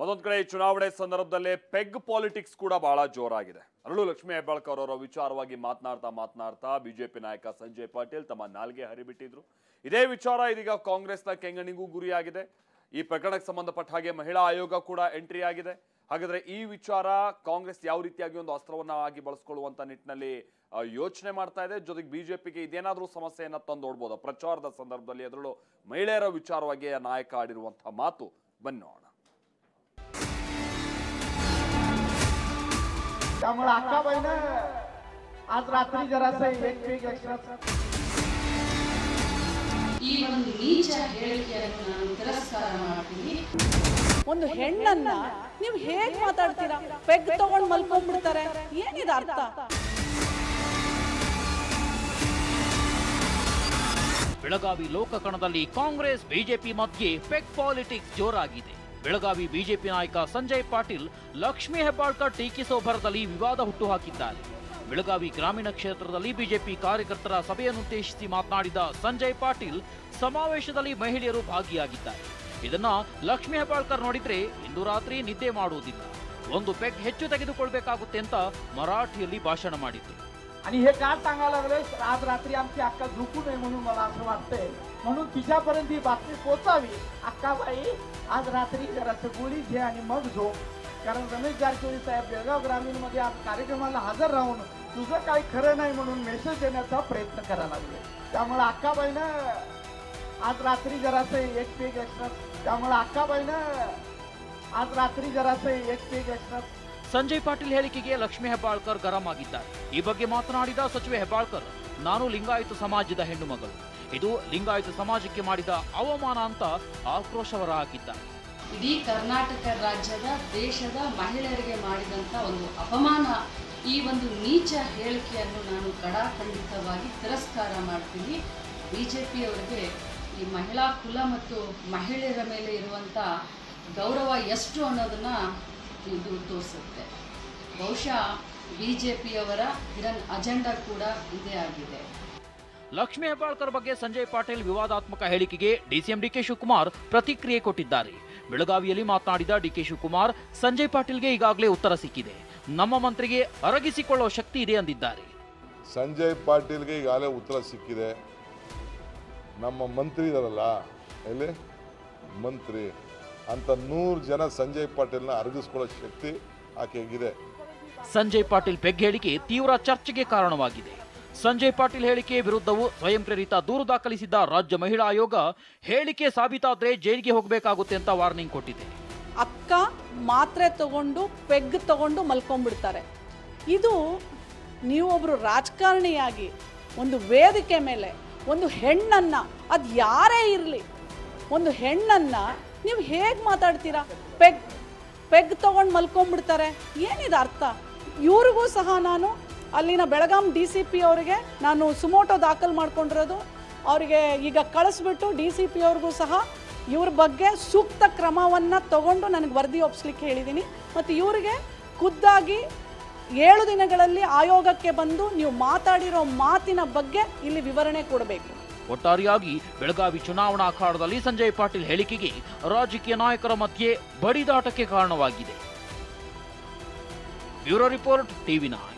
ಮತ್ತೊಂದು ಕಡೆ ಚುನಾವಣೆ ಸಂದರ್ಭದಲ್ಲೇ ಪೆಗ್ ಪಾಲಿಟಿಕ್ಸ್ ಕೂಡ ಬಹಳ ಜೋರಾಗಿದೆ. ಅರಳು ಲಕ್ಷ್ಮೀ ಹೆಬ್ಬಾಳ್ಕರ್ ಅವರ ವಿಚಾರವಾಗಿ ಮಾತನಾಡ್ತಾ ಬಿಜೆಪಿ ನಾಯಕ ಸಂಜಯ್ ಪಾಟೀಲ್ ತಮ್ಮ ನಾಲ್ಗೆ ಹರಿಬಿಟ್ಟಿದ್ರು. ಇದೇ ವಿಚಾರ ಇದೀಗ ಕಾಂಗ್ರೆಸ್ನ ಕೆಂಗಣಿಗೂ ಗುರಿಯಾಗಿದೆ. ಈ ಪ್ರಕರಣಕ್ಕೆ ಸಂಬಂಧಪಟ್ಟ ಹಾಗೆ ಮಹಿಳಾ ಆಯೋಗ ಕೂಡ ಎಂಟ್ರಿ ಆಗಿದೆ. ಹಾಗಾದ್ರೆ ಈ ವಿಚಾರ ಕಾಂಗ್ರೆಸ್ ಯಾವ ರೀತಿಯಾಗಿ ಒಂದು ಅಸ್ತ್ರವನ್ನ ಆಗಿ ಬಳಸಿಕೊಳ್ಳುವಂತ ನಿಟ್ಟಿನಲ್ಲಿ ಯೋಚನೆ ಮಾಡ್ತಾ ಇದೆ. ಜೊತೆಗೆ ಬಿಜೆಪಿಗೆ ಇದೇನಾದ್ರೂ ಸಮಸ್ಯೆಯನ್ನ ತಂದೋಡ್ಬೋದು ಪ್ರಚಾರದ ಸಂದರ್ಭದಲ್ಲಿ. ಅದರಲ್ಲೂ ಮಹಿಳೆಯರ ವಿಚಾರವಾಗಿ ನಾಯಕ ಆಡಿರುವಂತಹ ಮಾತು ಬನ್ನೋಣ. त्यामुळे अक्काबाईनं आज रात्री जरासा एक पीक एक्स्ट्रा ಈ ಒಂದು ನೀಚ ಹೇಳಿಕೆಯನ್ನು ನಾನು ತಿರಸ್ಕಾರ ಮಾಡ್ತೀನಿ. ಒಂದು ಹೆಣ್ಣನ್ನ ನೀವು ಹೇಗೆ ಮಾತಾಡ್ತೀರಾ? ಪೆಗ್ ತಗೊಂಡು ಮಲ್ಕೊಂಡ್ಬಿಡ್ತಾರೆ, ಏನಿದೆ ಅರ್ಥ? ಬೆಳಗಾವಿ ಲೋಕಕಣದಲ್ಲಿ ಕಾಂಗ್ರೆಸ್ ಬಿಜೆಪಿ ಮಧ್ಯೆ ಪೆಗ್ ಪಾಲಿಟಿಕ್ಸ್ ಜೋರಾಗಿದೆ. ಬೆಳಗಾವಿ ಬಿಜೆಪಿ ನಾಯಕ ಸಂಜಯ್ ಪಾಟೀಲ್ ಲಕ್ಷ್ಮೀ ಹೆಬ್ಬಾಳ್ಕರ್ ಟೀಕಿಸೋ ಭರದಲ್ಲಿ ವಿವಾದ ಹುಟ್ಟುಹಾಕಿದ್ದಾರೆ. ಬೆಳಗಾವಿ ಗ್ರಾಮೀಣ ಕ್ಷೇತ್ರದಲ್ಲಿ ಬಿಜೆಪಿ ಕಾರ್ಯಕರ್ತರ ಸಭೆಯನ್ನುದ್ದೇಶಿಸಿ ಮಾತನಾಡಿದ ಸಂಜಯ್ ಪಾಟೀಲ್ ಸಮಾವೇಶದಲ್ಲಿ ಮಹಿಳೆಯರು ಭಾಗಿಯಾಗಿದ್ದಾರೆ. ಇದನ್ನ ಲಕ್ಷ್ಮೀ ಹೆಬ್ಬಾಳ್ಕರ್ ನೋಡಿದ್ರೆ ಇಂದು ರಾತ್ರಿ ನಿದ್ದೆ ಮಾಡುವುದಿಲ್ಲ, ಒಂದು ಪೆಗ್ ಹೆಚ್ಚು ತೆಗೆದುಕೊಳ್ಬೇಕಾಗುತ್ತೆ ಅಂತ ಮರಾಠಿಯಲ್ಲಿ ಭಾಷಣ ಮಾಡಿದ್ರು. आणि हे का सांगायला लागले? आज रात्री आमची अक्का झोपू नये म्हणून मला असं वाटतंय, म्हणून तिच्यापर्यंत ही बातमी पोहोचावी. अक्काबाई आज रात्री जरासं गोळी घे आणि मग झोप, कारण रमेश जारकिहोळी साहेब बेळगाव ग्रामीण मध्ये आज कार्यक्रमाला हजर राहून तुझं काही खरं नाही म्हणून मेसेज देण्याचा प्रयत्न करायला लागले. त्यामुळे अक्काबाईनं आज रात्री जरासं एक पेग एक्स्ट्रा त्यामुळे अक्काबाईनं आज रात्री जरासं एक पेग एक्स्ट्रा. ಸಂಜಯ್ ಪಾಟೀಲ್ ಹೇಳಿಕೆಗೆ ಲಕ್ಷ್ಮೀ ಹೆಬ್ಬಾಳ್ಕರ್ ಗರಂ ಆಗಿದ್ದಾರೆ. ಈ ಬಗ್ಗೆ ಮಾತನಾಡಿದ ಸಚಿವೆ ಹೆಬ್ಬಾಳ್ಕರ್, ನಾನು ಲಿಂಗಾಯತ ಸಮಾಜದ ಹೆಣ್ಣು ಮಗಳು, ಇದು ಲಿಂಗಾಯತ ಸಮಾಜಕ್ಕೆ ಮಾಡಿದ ಅವಮಾನ ಅಂತ ಆಕ್ರೋಶ ಹೊರಹಾಕಿದ್ದಾರೆ. ಇಡೀ ಕರ್ನಾಟಕ ರಾಜ್ಯದ ದೇಶದ ಮಹಿಳೆಯರಿಗೆ ಮಾಡಿದಂಥ ಒಂದು ಅಪಮಾನ, ಈ ಒಂದು ನೀಚ ಹೇಳಿಕೆಯನ್ನು ನಾನು ಖಂಡಿತವಾಗಿ ತಿರಸ್ಕಾರ ಮಾಡ್ತೀನಿ. ಬಿಜೆಪಿಯವರಿಗೆ ಈ ಮಹಿಳಾ ಕುಲ ಮತ್ತು ಮಹಿಳೆಯರ ಮೇಲೆ ಇರುವಂಥ ಗೌರವ ಎಷ್ಟು ಅನ್ನೋದನ್ನ ಇದು ತೋರಿಸುತ್ತೆ. ಬಹುಶಃ ಬಿಜೆಪಿಯವರ ಹಿಡನ್ ಅಜೆಂಡಾ ಕೂಡ ಇದೇ ಆಗಿದೆ. ಲಕ್ಷ್ಮೀ ಹೆಬ್ಬಾಳ್ಕರ್ ಬಗ್ಗೆ ಸಂಜಯ್ ಪಾಟೀಲ್ ವಿವಾದಾತ್ಮಕ ಹೇಳಿಕೆಗೆ ಡಿಸಿಎಂ ಡಿಕೆ ಶಿವಕುಮಾರ್ ಪ್ರತಿಕ್ರಿಯೆ ಕೊಟ್ಟಿದ್ದಾರೆ. ಬೆಳಗಾವಿಯಲ್ಲಿ ಮಾತನಾಡಿದ ಡಿಕೆ ಶಿವಕುಮಾರ್, ಸಂಜಯ್ ಪಾಟೀಲ್ಗೆ ಈಗಾಗಲೇ ಉತ್ತರ ಸಿಕ್ಕಿದೆ, ನಮ್ಮ ಮಂತ್ರಿಗೆ ಅರಗಿಸಿಕೊಳ್ಳುವ ಶಕ್ತಿ ಇದೆ ಎಂದಿದ್ದಾರೆ. ಸಂಜಯ್ ಪಾಟೀಲ್ಗೆ ಈಗಾಗಲೇ ಉತ್ತರ ಸಿಕ್ಕಿದೆ. ನಮ್ಮ ಮಂತ್ರಿ ಇದಾರಲ್ಲ, ಎಲ್ಲಿ ಮಂತ್ರಿ ಅಂತ 100 ಜನ ಸಂಜಯ್ ಪಾಟೀಲ್ನ ಅರಗಿಸ್ಕೊಳ್ಳೋ ಶಕ್ತಿ ಆಕೆಗಿದೆ. ಸಂಜಯ್ ಪಾಟೀಲ್ ಪೆಗ್ ಹೇಳಿಕೆ ತೀವ್ರ ಚರ್ಚೆಗೆ ಕಾರಣವಾಗಿದೆ. ಸಂಜಯ್ ಪಾಟೀಲ್ ಹೇಳಿಕೆ ವಿರುದ್ಧವೂ ಸ್ವಯಂ ಪ್ರೇರಿತ ದೂರು ದಾಖಲಿಸಿದ್ದ ರಾಜ್ಯ ಮಹಿಳಾ ಆಯೋಗ ಹೇಳಿಕೆ ಸಾಬೀತಾದ್ರೆ ಜೈಲಿಗೆ ಹೋಗಬೇಕಾಗುತ್ತೆ ಅಂತ ವಾರ್ನಿಂಗ್ ಕೊಟ್ಟಿದೆ. ಅಕ್ಕ ಮಾತ್ರೆ ತಗೊಂಡು ಪೆಗ್ ತಗೊಂಡು ಮಲ್ಕೊಂಡ್ಬಿಡ್ತಾರೆ. ಇದು ನೀವೊಬ್ರು ರಾಜಕಾರಣಿಯಾಗಿ ಒಂದು ವೇದಿಕೆ ಮೇಲೆ ಒಂದು ಹೆಣ್ಣನ್ನ, ಅದು ಯಾರೇ ಇರಲಿ, ಒಂದು ಹೆಣ್ಣನ್ನ ನೀವು ಹೇಗೆ ಮಾತಾಡ್ತೀರಾ? ಪೆಗ್ ತಗೊಂಡು ಮಲ್ಕೊಂಡ್ಬಿಡ್ತಾರೆ, ಏನಿದೆ ಅರ್ಥ? ಇವ್ರಿಗೂ ಸಹ ನಾನು ಅಲ್ಲಿನ ಬೆಳಗಾಂ DCP ಅವರಿಗೆ ನಾನು ಸುಮೋಟೋ ದಾಖಲು ಮಾಡ್ಕೊಂಡಿರೋದು, ಅವರಿಗೆ ಈಗ ಕಳಿಸ್ಬಿಟ್ಟು DCP ಅವ್ರಿಗೂ ಸಹ ಇವ್ರ ಬಗ್ಗೆ ಸೂಕ್ತ ಕ್ರಮವನ್ನು ತಗೊಂಡು ನನಗೆ ವರದಿ ಒಪ್ಪಿಸ್ಲಿಕ್ಕೆ ಹೇಳಿದ್ದೀನಿ. ಮತ್ತು ಇವರಿಗೆ ಖುದ್ದಾಗಿ 7 ದಿನಗಳಲ್ಲಿ ಆಯೋಗಕ್ಕೆ ಬಂದು ನೀವು ಮಾತಾಡಿರೋ ಮಾತಿನ ಬಗ್ಗೆ ಇಲ್ಲಿ ವಿವರಣೆ ಕೊಡಬೇಕು. ಒಟ್ಟಾರೆಯಾಗಿ ಬೆಳಗಾವಿ ಚುನಾವಣಾ ಅಖಾಡದಲ್ಲಿ ಸಂಜಯ್ ಪಾಟೀಲ್ ಹೇಳಿಕೆಗೆ ರಾಜಕೀಯ ನಾಯಕರ ಮಧ್ಯೆ ಬಡಿದಾಟಕ್ಕೆ ಕಾರಣವಾಗಿದೆ. Bureau report, TV9.